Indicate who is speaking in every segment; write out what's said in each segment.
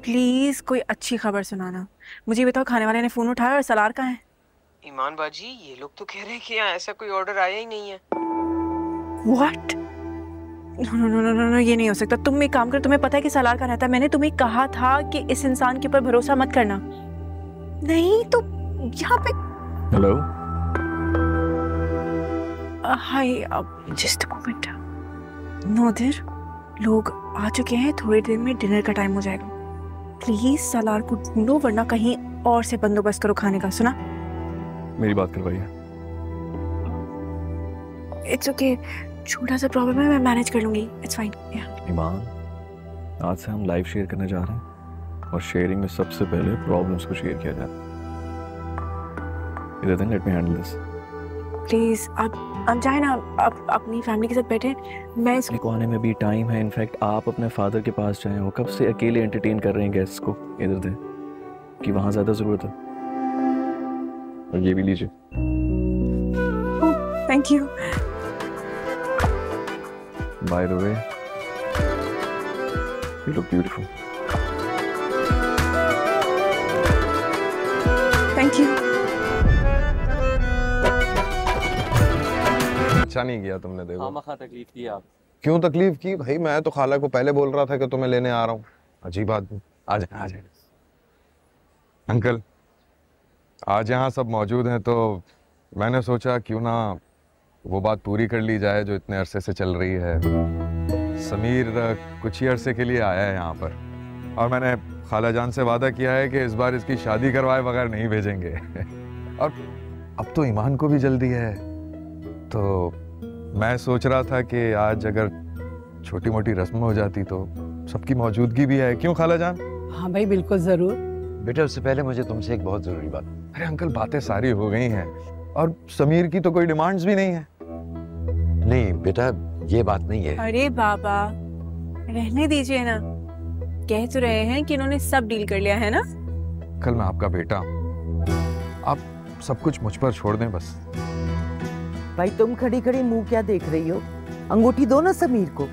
Speaker 1: Please कोई अच्छी खबर सुनाना। मुझे बताओ, खाने वाले ने फोन उठाया और सलार कहाँ है?
Speaker 2: ईमान बाजी, ये लोग तो कह रहे हैं कि यहाँ ऐसा कोई ऑर्डर आया ही नहीं है।
Speaker 1: What? No no no no no, ये नहीं हो सकता। तुम एक काम करो, तुम्हें पता है कि सलार कहाँ रहता है? मैंने तुम्हें कहा था कि इस इंसान के ऊपर भरोसा मत करना। नहीं तो यहाँ पे।
Speaker 3: Hello.
Speaker 1: Hi, just a moment. नोदिर, लोग आ चुके हैं, थोड़ी देर में डिनर का टाइम हो जाएगा। प्लीज सलार को ढूंढो, वरना कहीं और से बंदोबस्त करो खाने का। सुना?
Speaker 3: मेरी बात करवाइए।
Speaker 1: इट्स ओके, छोटा सा प्रॉब्लम है, मैं मैनेज कर लूंगी। It's fine.
Speaker 3: ईमान, आज से हम लाइव शेयर करने जा रहे हैं और शेयरिंग में सबसे पहले प्रॉब्लम्स को शेयर किया जाता है। इधर let me handle this.
Speaker 1: Please आप जाए ना, आप अपनी फैमिली के साथ बैठे। मैं इस
Speaker 3: कोने में भी टाइम है। इनफैक्ट आप अपने फादर के पास जाएं, वो कब से अकेले एंटरटेन कर रहे हैं गेस्ट्स को। इधर दे कि वहाँ ज्यादा जरूरत है। और ये भी लीजिए।
Speaker 1: Thank you.
Speaker 3: By the way, you look beautiful.
Speaker 1: Thank you.
Speaker 4: अच्छा नहीं किया तुमने, देखो।
Speaker 5: खामखा तकलीफ की आप।
Speaker 4: क्यों तकलीफ की भाई? मैं तो खाला को पहले बोल रहा था कि तुम्हें लेने आ रहा हूँ। अजीब आदमी। आ जाए आ जाए। अंकल, आज यहाँ सब मौजूद हैं तो मैंने सोचा क्यों ना वो बात पूरी कर ली जाए जो इतने अरसे से चल रही है। समीर कुछ ही अरसे के लिए आया है यहाँ पर और मैंने खाला जान से वादा किया है कि इस बार इसकी शादी करवाए बगैर नहीं भेजेंगे। और अब तो ईमान को भी जल्दी है, तो मैं सोच रहा था कि आज अगर छोटी मोटी रस्म हो जाती तो सबकी मौजूदगी भी है। क्यों खाला जान?
Speaker 6: हाँ भाई, बिल्कुल जरूर।
Speaker 7: बेटा, उससे पहले मुझे तुमसे एक बहुत जरूरी बात।
Speaker 4: अरे अंकल, बातें सारी हो गई हैं और समीर की तो कोई डिमांड्स भी नहीं है।
Speaker 7: नहीं बेटा, ये बात नहीं है।
Speaker 1: अरे बाबा, रहने दीजिए ना। कह तो रहे हैं कि इन्होंने सब डील कर लिया है ना।
Speaker 4: कल मैं आपका बेटा हूं, आप सब कुछ मुझ पर छोड़ दें बस।
Speaker 6: भाई तुम खड़ी खड़ी मुंह क्या देख रही हो? अंगूठी दो ना समीर को।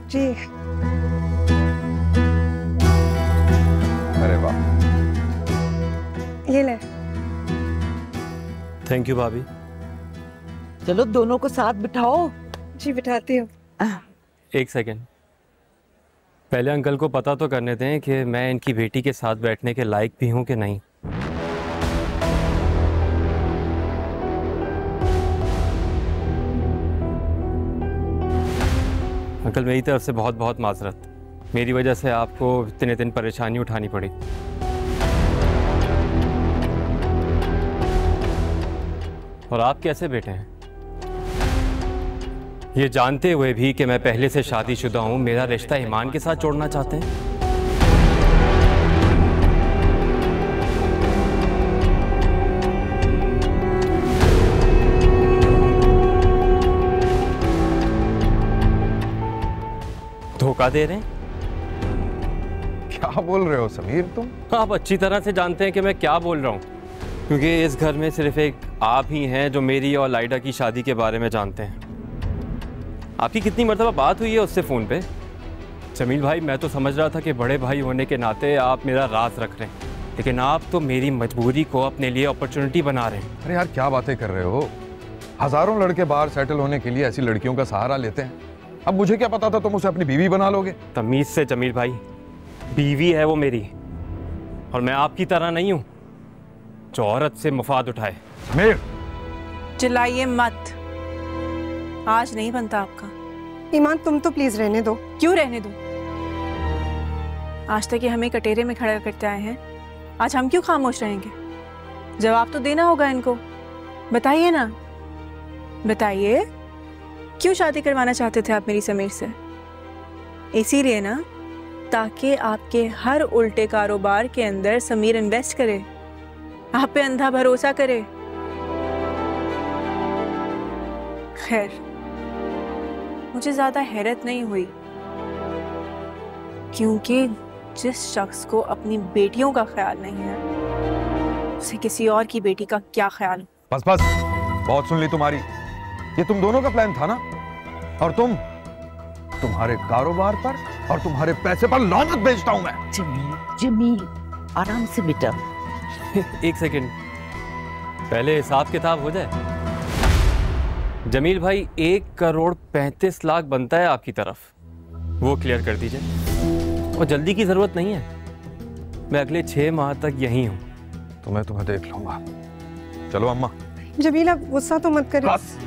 Speaker 1: जी।
Speaker 4: अरे वाह,
Speaker 1: ये ले।
Speaker 5: थैंक यू भाभी।
Speaker 6: चलो दोनों को साथ बिठाओ।
Speaker 1: जी, बिठाती हूँ।
Speaker 5: एक सेकेंड, पहले अंकल को पता तो करने दें कि मैं इनकी बेटी के साथ बैठने के लायक भी हूँ कि नहीं। अंकल, मेरी तरफ से बहुत बहुत माजरत। मेरी वजह से आपको इतने दिन परेशानी उठानी पड़ी। और आप कैसे बैठे हैं ये जानते हुए भी कि मैं पहले से शादीशुदा हूं, मेरा रिश्ता ईमान के साथ जोड़ना चाहते हैं? धोखा दे रहे हैं?
Speaker 4: क्या बोल रहे हो समीर तुम?
Speaker 5: आप अच्छी तरह से जानते हैं कि मैं क्या बोल रहा हूं, क्योंकि इस घर में सिर्फ एक आप ही हैं जो मेरी और लाइडा की शादी के बारे में जानते हैं। आपकी कितनी मर्तबा बात हुई है उससे फ़ोन पे? जमील भाई, मैं तो समझ रहा था कि बड़े भाई होने के नाते आप मेरा राज रख रहे हैं, लेकिन आप तो मेरी मजबूरी को अपने लिए अपॉर्चुनिटी बना रहे हैं।
Speaker 4: अरे यार, क्या बातें कर रहे हो? हजारों लड़के बाहर सेटल होने के लिए ऐसी लड़कियों का सहारा लेते हैं। अब मुझे क्या पता था तुम उसे अपनी बीवी बना लोगे।
Speaker 5: तमीज़ से जमील भाई, बीवी है वो मेरी, और मैं आपकी तरह नहीं हूँ जो औरत से मुफाद उठाए।
Speaker 4: समीर,
Speaker 1: चिल्लाइए मत, आज नहीं बनता आपका।
Speaker 8: ईमान, तुम तो प्लीज रहने दो।
Speaker 1: क्यों रहने दो? आज तक ये हमें कटेरे में खड़ा करते आए हैं, आज हम क्यों खामोश रहेंगे? जवाब तो देना होगा इनको। बताइए ना, बताइए, क्यों शादी करवाना चाहते थे आप मेरी समीर से? इसीलिए ना, ताकि आपके हर उल्टे कारोबार के अंदर समीर इन्वेस्ट करे, आप पे अंधा भरोसा करे। खैर, मुझे ज्यादा हैरत नहीं हुई, क्योंकि जिस शख्स को अपनी बेटियों का ख्याल नहीं है, उसे किसी और की बेटी का क्या ख्याल?
Speaker 4: बस बस, बहुत सुन ली तुम्हारी। ये तुम दोनों का प्लान था ना? और तुम्हारे कारोबार पर और तुम्हारे पैसे पर लानत भेजता हूं मैं।
Speaker 6: जमील, आराम से बेटा।
Speaker 5: एक सेकंड, पहले हिसाब किताब हो जाए। जमील भाई 1,35,00,000 बनता है आपकी तरफ, वो क्लियर कर दीजिए। और जल्दी की जरूरत नहीं है, मैं अगले 6 माह तक यहीं हूँ।
Speaker 4: तो मैं तुम्हें देख लूंगा। चलो अम्मा।
Speaker 8: जमील आप गुस्सा तो मत करिए।
Speaker 4: बस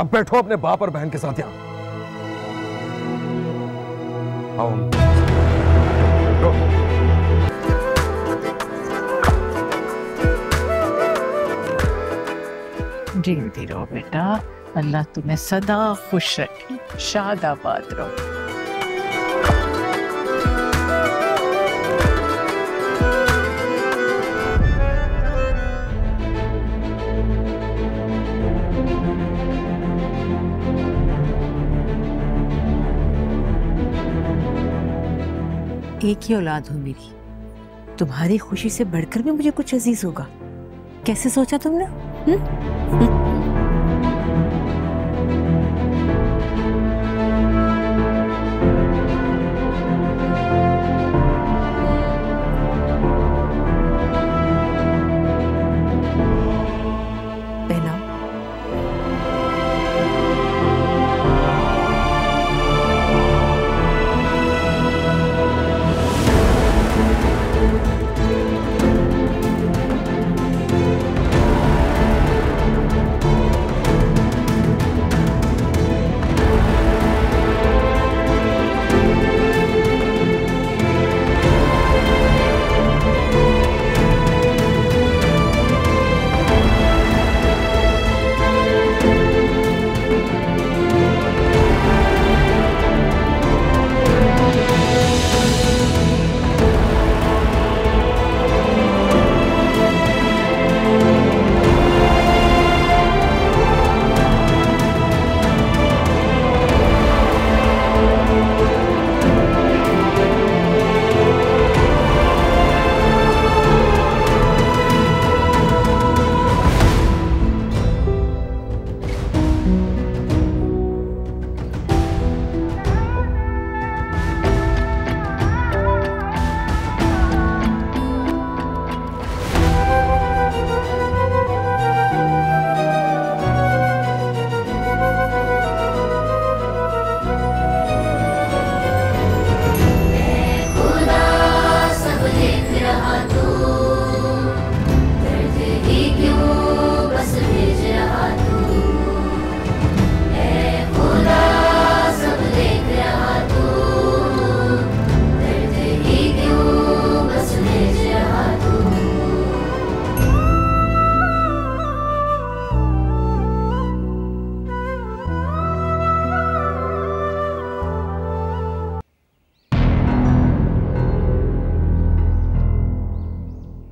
Speaker 4: अब बैठो अपने बाप और बहन के साथ यहाँ। आओ लो।
Speaker 9: जीती रहो बेटा, अल्लाह तुम्हें सदा खुश रखे, शादाबाद रहो।
Speaker 10: एक ही औलाद हो मेरी, तुम्हारी खुशी से बढ़कर भी मुझे कुछ अजीज होगा। कैसे सोचा तुमने?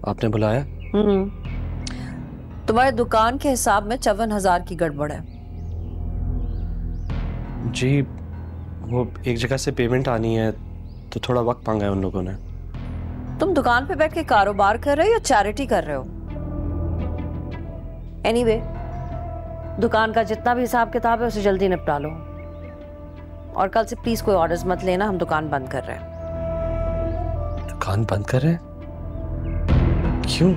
Speaker 3: आपने बुलाया?
Speaker 10: तुम्हारे दुकान के हिसाब में 54,000 की गड़बड़ है।
Speaker 3: जी वो एक जगह से पेमेंट आनी है तो थोड़ा वक्त मांगा है उन लोगों ने।
Speaker 10: तुम दुकान पे बैठ के कारोबार कर रहे हो या चैरिटी कर रहे हो? एनीवे, दुकान का जितना भी हिसाब किताब है उसे जल्दी निपटा लो। और कल से प्लीज कोई ऑर्डर्स मत लेना, हम दुकान बंद कर रहे हैं।
Speaker 3: दुकान बंद कर रहे हैं? क्यों?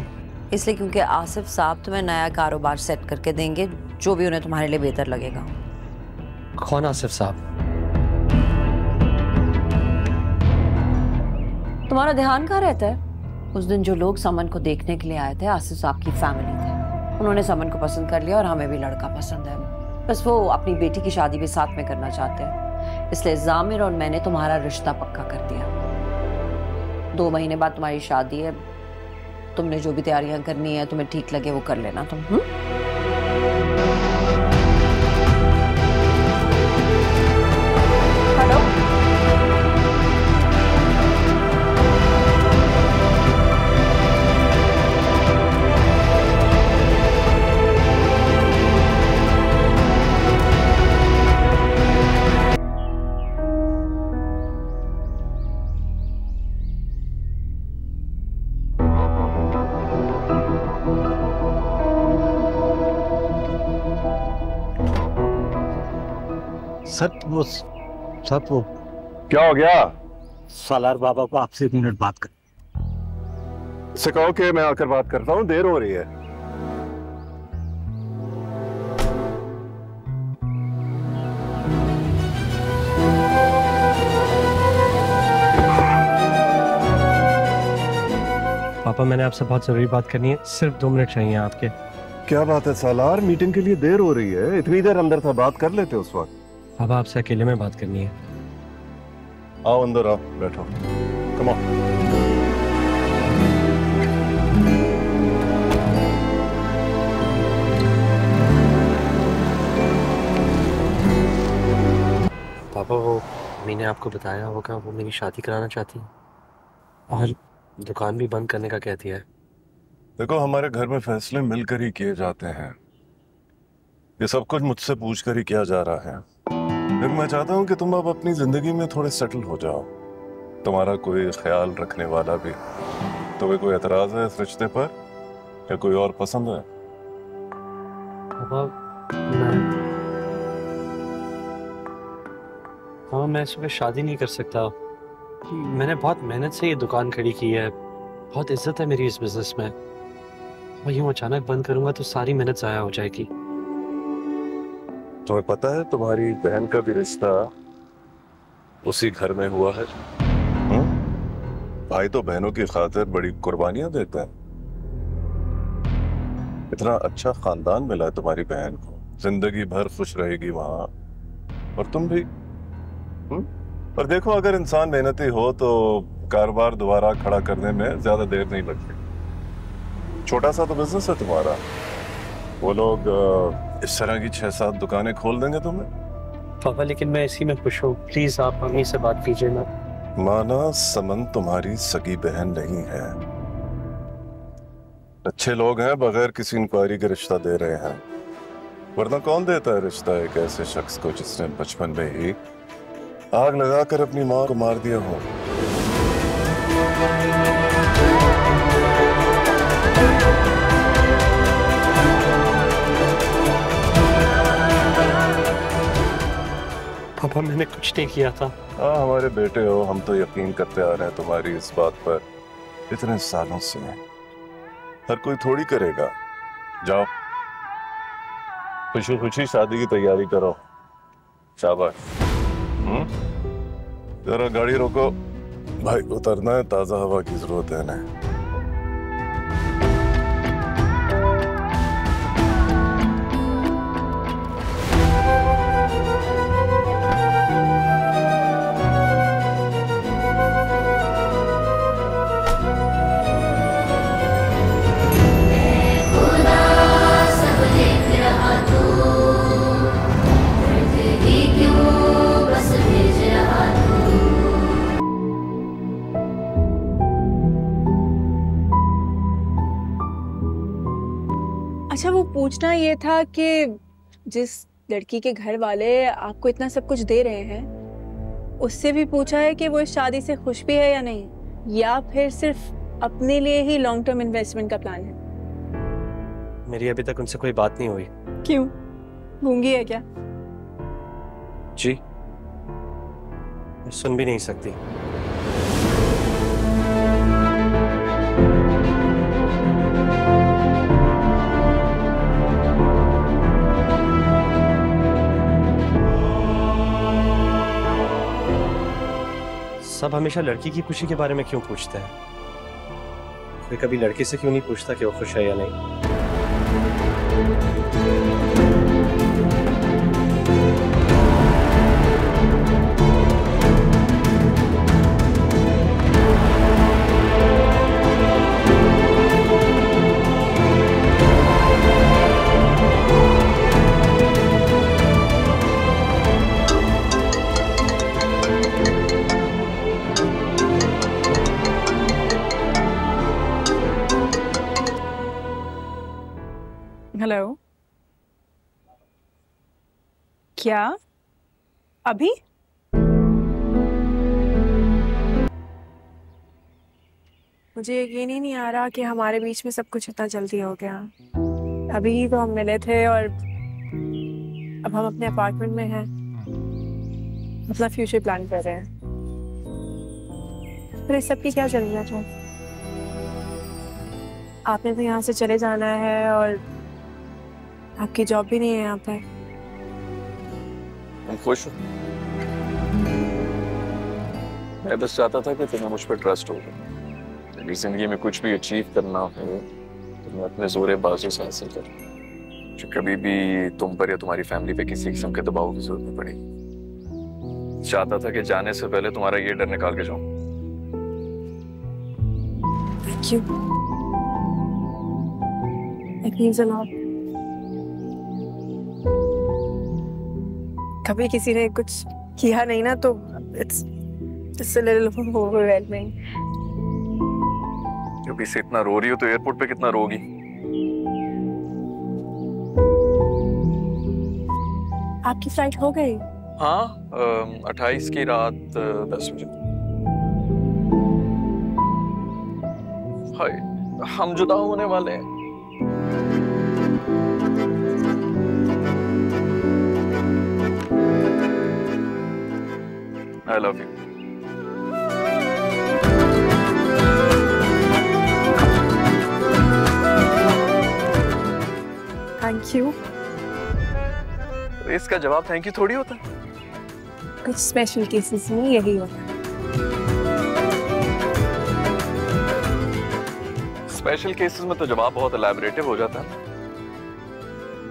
Speaker 10: इसलिए क्योंकि आसिफ साहब तुम्हें नया कारोबार सेट करके देंगे, जो भी उन्हें तुम्हारे लिए बेहतर लगेगा।
Speaker 3: कौन आसिफ साहब?
Speaker 10: तुम्हारा ध्यान कहाँ रहता है? उस दिन जो लोग समन को देखने के लिए आए थे आसिफ साहब की फैमिली थे। उन्होंने समन को पसंद कर लिया और हमें भी लड़का पसंद है। बस वो अपनी बेटी की शादी भी साथ में करना चाहते हैं, इसलिए जामिर और मैंने तुम्हारा रिश्ता पक्का कर दिया। 2 महीने बाद तुम्हारी शादी है। तुमने जो भी तैयारियां करनी है, तुम्हें ठीक लगे वो कर लेना तुम। हेलो,
Speaker 7: सच वो
Speaker 4: क्या हो गया?
Speaker 11: सालार बाबा को आपसे 1 मिनट बात कर।
Speaker 12: से कहो कि मैं आकर बात करता हूँ, देर हो रही है।
Speaker 13: पापा मैंने आपसे बहुत जरूरी बात करनी है, सिर्फ 2 मिनट चाहिए आपके।
Speaker 12: क्या बात है सालार, मीटिंग के लिए देर हो रही है। इतनी देर अंदर था, बात कर लेते उस वक्त।
Speaker 13: पापा आपसे अकेले में बात करनी है।
Speaker 12: आओ अंदर आओ, बैठो। Come on.
Speaker 13: पापा वो मैंने आपको बताया होगा, वो मेरी शादी कराना चाहती है और दुकान भी बंद करने का कह दिया है।
Speaker 12: देखो हमारे घर में फैसले मिलकर ही किए जाते हैं, ये सब कुछ मुझसे पूछकर ही किया जा रहा है। लेकिन मैं चाहता हूँ कि तुम अब अपनी जिंदगी में थोड़े सेटल हो जाओ, तुम्हारा कोई ख्याल रखने वाला भी। तुम्हें कोई एतराज है इस रिश्ते पर या कोई और पसंद है?
Speaker 13: मैं इस वक्त शादी नहीं कर सकता। मैंने बहुत मेहनत से ये दुकान खड़ी की है, बहुत इज्जत है मेरी इस बिजनेस में। मैं यूं अचानक बंद करूंगा तो सारी मेहनत जाया हो जाएगी।
Speaker 12: तुम्हें पता है तुम्हारी बहन का भी रिश्ता उसी घर में हुआ है। भाई तो बहनों की खातिर बड़ी कुर्बानियां देता है। इतना अच्छा खानदान मिला है तुम्हारी बहन को, जिंदगी भर खुश रहेगी वहां, और तुम भी। और देखो अगर इंसान मेहनती हो तो कारोबार दोबारा खड़ा करने में ज्यादा देर नहीं लगती। छोटा सा तो बिजनेस है तुम्हारा, वो लोग इस तरह की 6-7 दुकानें खोल देंगे तुम्हें।
Speaker 13: पापा लेकिन मैं इसी में खुश हूँ, प्लीज आप मम्मी से बात कीजिए ना।
Speaker 12: माना समन तुम्हारी सगी बहन नहीं है, अच्छे लोग हैं, बगैर किसी इंक्वायरी के रिश्ता दे रहे हैं। वरना कौन देता है रिश्ता एक ऐसे शख्स को जिसने बचपन में ही आग लगाकर अपनी मां को मार दिया हो।
Speaker 13: पापा मैंने कुछ नहीं किया था।
Speaker 12: हाँ हमारे बेटे हो, हम तो यकीन करते आ रहे हैं तुम्हारी इस बात पर इतने सालों से। हर कोई थोड़ी करेगा। जाओ खुशी खुशी शादी की तैयारी करो। शाबाश। जरा गाड़ी रोको, भाई उतरना है, ताजा हवा की जरूरत है ना।
Speaker 1: अच्छा वो पूछना ये था कि जिस लड़की के घर वाले आपको इतना सब कुछ दे रहे हैं, उससे भी पूछा है कि वो इस शादी से खुश भी है या नहीं, या फिर सिर्फ अपने लिए ही लॉन्ग टर्म इन्वेस्टमेंट का प्लान है?
Speaker 13: मेरी अभी तक उनसे कोई बात नहीं हुई।
Speaker 1: क्यों, गूंगी है क्या?
Speaker 13: जी मैं सुन भी नहीं सकती। सब हमेशा लड़की की खुशी के बारे में क्यों पूछते हैं? कोई कभी लड़के से क्यों नहीं पूछता कि वो खुश है या नहीं?
Speaker 1: हेलो, क्या अभी? मुझे यकीन ही नहीं आ रहा कि हमारे बीच में सब कुछ इतना जल्दी हो गया। अभी ही तो हम मिले थे और अब हम अपने अपार्टमेंट में हैं, अपना फ्यूचर प्लान कर रहे हैं। पर इस सब की क्या जरूरत है? आपने तो यहाँ से चले जाना है और आपकी जॉब भी नहीं है यहाँ पर।
Speaker 3: तुम खुश हो? मैं बस चाहता था कि तुम्हें मुझ पर ट्रस्ट हो। मेरी जिंदगी में कुछ भी अचीव करना हो तो मैं अपने जोरे बाजू से हासिल कर, जो कभी भी तुम पर या तुम्हारी फैमिली पे किसी किस्म के दबाव की जरूरत नहीं पड़ेगी। चाहता था कि जाने से पहले तुम्हारा ये डर निकाल के जाऊं।
Speaker 1: Thank you. It means a lot. कभी किसी ने कुछ किया नहीं ना तो it's a little overwhelming.
Speaker 3: अभी से इतना रो रही हो तो एयरपोर्ट पे कितना रोगी?
Speaker 1: आपकी फ्लाइट हो गई?
Speaker 3: हाँ, 28 की रात 10 बजे। हाय, हम जुदा होने वाले हैं। I love you.
Speaker 1: Thank you.
Speaker 3: इसका जवाब थैंक यू थोड़ी होता।
Speaker 1: कुछ स्पेशल केसेस में यही होता है।
Speaker 3: स्पेशल केसेस में तो जवाब बहुत एलैबोरेटिव हो जाता है,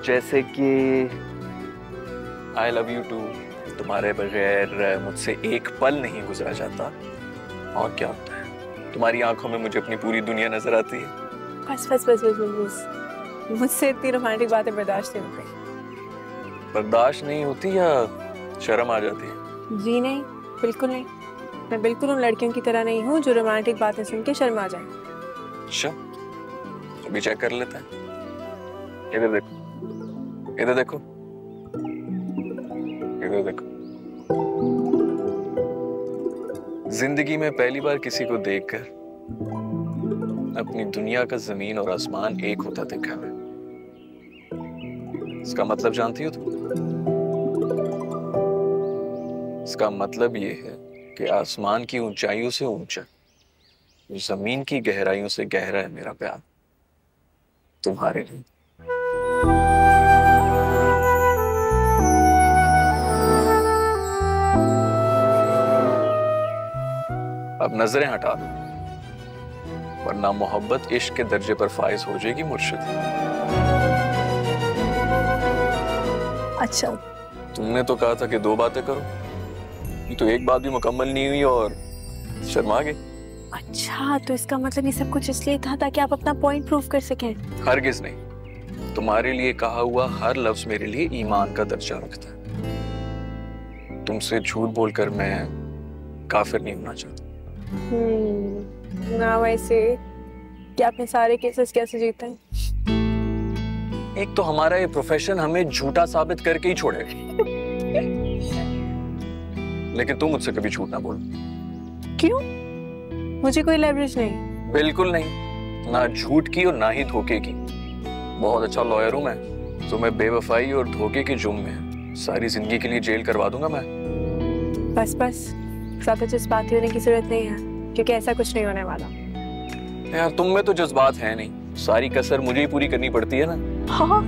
Speaker 3: जैसे कि आई लव यू टू, तुम्हारे बगैर मुझसे एक पल नहीं गुजरा जाता। और क्या होता है, तुम्हारी आंखों में मुझे अपनी पूरी दुनिया नजर आती है।
Speaker 1: बस बस बस बस बस, मुझसे इतनी रोमांटिक बातें बर्दाश्त नहीं होती।
Speaker 3: बर्दाश्त नहीं होती या शर्म आ जाती है?
Speaker 1: जी नहीं, बिल्कुल नहीं। मैं बिल्कुल उन लड़कियों की तरह नहीं हूँ जो रोमांटिक बातें सुन के शर्मा जाए।
Speaker 3: अच्छा, अभी चेक कर लेते हैं। इधर देखो, इधर देखो, इधर देखो। जिंदगी में पहली बार किसी को देखकर अपनी दुनिया का जमीन और आसमान एक होता देखा है। इसका मतलब जानती हो तुम? इसका मतलब ये है कि आसमान की ऊंचाइयों से ऊंचा, जमीन की गहराइयों से गहरा है मेरा प्यार तुम्हारे लिए। अब नजरें हटा दो, वरना मोहब्बत इश्क के दर्जे पर फाइज हो जाएगी मुर्शिद।
Speaker 1: अच्छा,
Speaker 3: तुमने तो कहा था कि 2 बातें करो, ये तो एक बात भी मुकम्मल नहीं हुई और शर्मा गई।
Speaker 1: अच्छा, तो इसका मतलब ये सब कुछ इसलिए था ताकि आप अपना पॉइंट प्रूव कर सकें?
Speaker 3: हरगिज नहीं, तुम्हारे लिए कहा हुआ हर लफ्ज मेरे लिए ईमान का दर्जा रखता है। तुमसे झूठ बोलकर मैं काफिर नहीं होना चाहता।
Speaker 1: ना वैसे कि आपने सारे केसेस कैसे जीते हैं?
Speaker 3: एक तो हमारा ये प्रोफेशन हमें झूठा साबित करके ही छोड़ेगा। लेकिन तुम मुझसे कभी झूठ ना बोलो।
Speaker 1: क्यों? मुझे कोई लेवरेज नहीं।
Speaker 3: बिल्कुल नहीं, ना झूठ की और ना ही धोखे की। बहुत अच्छा लॉयर हूं मैं, तो मैं बेवफाई और धोखे के जुर्म में सारी जिंदगी के लिए जेल करवा दूंगा मैं।
Speaker 1: बस बस, ज्यादा जज्बाती होने की जरूरत नहीं है, क्योंकि ऐसा कुछ नहीं होने वाला।
Speaker 3: यार तुम में तो जज्बात है नहीं, सारी कसर मुझे ही पूरी करनी पड़ती है ना।
Speaker 1: हाँ।